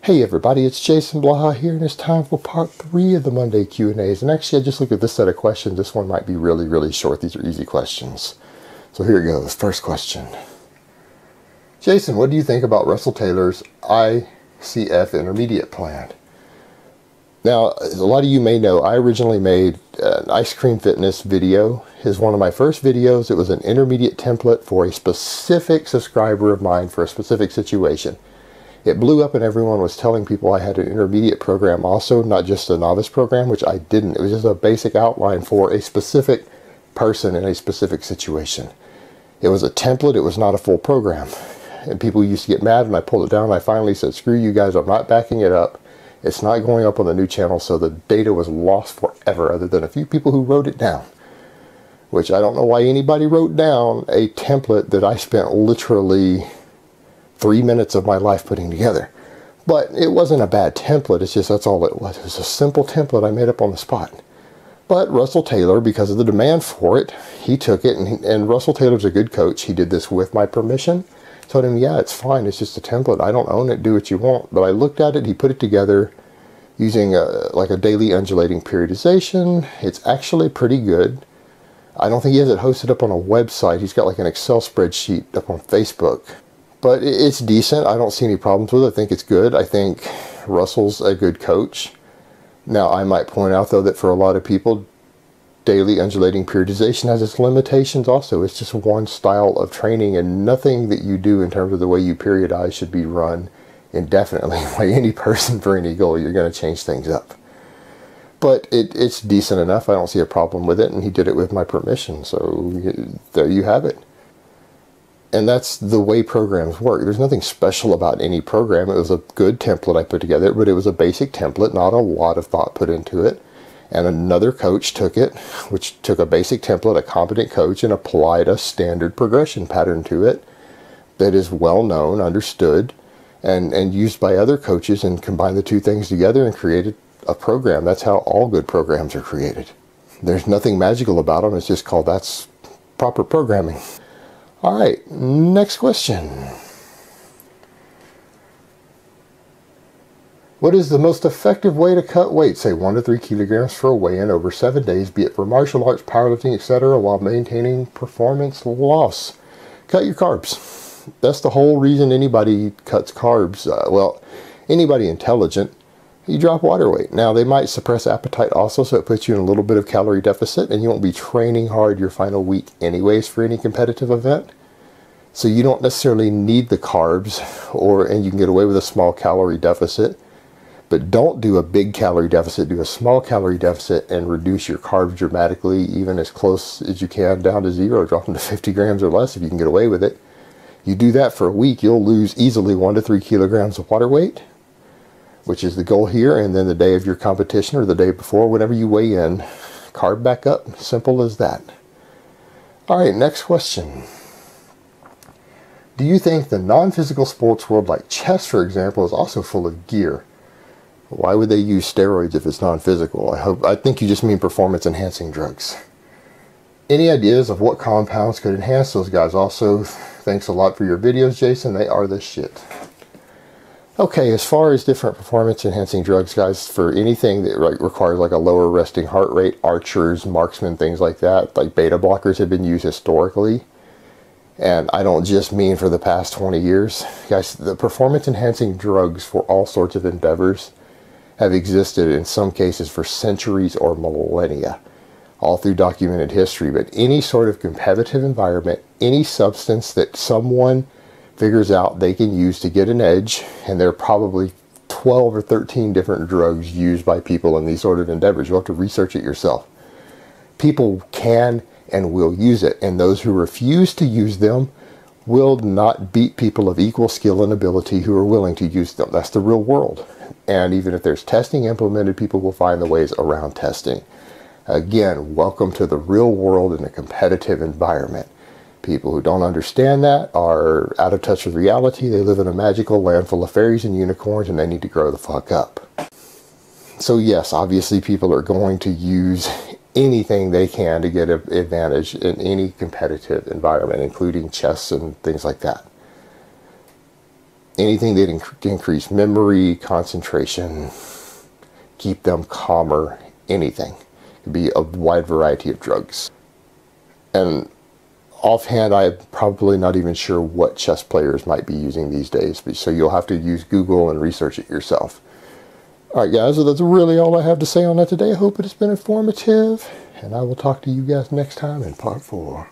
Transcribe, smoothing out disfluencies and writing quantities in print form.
Hey everybody, it's Jason Blaha here, and it's time for part 3 of the Monday Q&As. And actually, I just looked at this set of questions. This one might be really short. These are easy questions. So here it goes. First question. Jason, what do you think about Russell Taylors ICF Intermediate plan? Now, a lot of you may know, I originally made an ice cream fitness video. It's one of my first videos. It was an intermediate template for a specific subscriber of mine for a specific situation. It blew up and everyone was telling people I had an intermediate program also, not just a novice program, which I didn't. It was just a basic outline for a specific person in a specific situation. It was a template. It was not a full program. And people used to get mad, and I pulled it down. And I finally said, screw you guys, I'm not backing it up. It's not going up on the new channel, so the data was lost forever other than a few people who wrote it down. Which I don't know why anybody wrote down a template that I spent literally 3 minutes of my life putting together. But it wasn't a bad template. It's just that's all it was. It was a simple template I made up on the spot. But Russell Taylor, because of the demand for it, he took it, and Russell Taylor's a good coach. He did this with my permission. Told him, yeah, it's fine. It's just a template. I don't own it. Do what you want. But I looked at it. He put it together using like a daily undulating periodization. It's actually pretty good. I don't think he has it hosted up on a website. He's got like an Excel spreadsheet up on Facebook. But it's decent. I don't see any problems with it. I think it's good. I think Russell's a good coach. Now, I might point out, though, that for a lot of people, daily undulating periodization has its limitations also. It's just one style of training, and nothing that you do in terms of the way you periodize should be run indefinitely by any person for any goal. You're going to change things up. But it's decent enough. I don't see a problem with it, and he did it with my permission. So there you have it. And that's the way programs work. There's nothing special about any program. It was a good template I put together, but it was a basic template, not a lot of thought put into it. And another coach took it, which took a basic template, a competent coach, and applied a standard progression pattern to it that is well known, understood, and used by other coaches, and combined the two things together and created a program. That's how all good programs are created. There's nothing magical about them. It's just called that's proper programming. All right, next question. What is the most effective way to cut weight, say 1 to 3 kilograms for a weigh-in over 7 days, be it for martial arts, powerlifting, etc., while maintaining performance loss? Cut your carbs. That's the whole reason anybody cuts carbs. Well, anybody intelligent, you drop water weight. Now, they might suppress appetite also, so it puts you in a little bit of calorie deficit, and you won't be training hard your final week anyways for any competitive event. So you don't necessarily need the carbs, and you can get away with a small calorie deficit. But don't do a big calorie deficit. Do a small calorie deficit and reduce your carbs dramatically, even as close as you can down to zero. Drop them to 50 grams or less if you can get away with it. You do that for a week, you'll lose easily 1 to 3 kilograms of water weight, which is the goal here. And then the day of your competition or the day before, whenever you weigh in, carb back up. Simple as that. All right, next question. Do you think the non-physical sports world, like chess, for example, is also full of gear? Why would they use steroids if it's non-physical? I think you just mean performance-enhancing drugs. Any ideas of what compounds could enhance those guys? Also, thanks a lot for your videos, Jason. They are the shit. Okay, as far as different performance-enhancing drugs, guys, for anything that requires like a lower resting heart rate, archers, marksmen, things like that, like beta blockers have been used historically. And I don't just mean for the past 20 years. Guys, the performance-enhancing drugs for all sorts of endeavors have existed in some cases for centuries or millennia, all through documented history. But any sort of competitive environment, any substance that someone figures out they can use to get an edge, and there are probably 12 or 13 different drugs used by people in these sort of endeavors. You'll have to research it yourself. People can and will use it, and those who refuse to use them will not beat people of equal skill and ability who are willing to use them. That's the real world. And even if there's testing implemented, people will find the ways around testing. Again, welcome to the real world in a competitive environment. People who don't understand that are out of touch with reality. They live in a magical land full of fairies and unicorns, and they need to grow the fuck up. So yes, obviously people are going to use anything they can to get an advantage in any competitive environment, including chess and things like that. anything that increase memory, concentration, keep them calmer, anything. It could be a wide variety of drugs. And offhand, I'm probably not even sure what chess players might be using these days, so you'll have to use Google and research it yourself. Alright guys, so that's really all I have to say on that today. I hope it has been informative, and I will talk to you guys next time in part 4.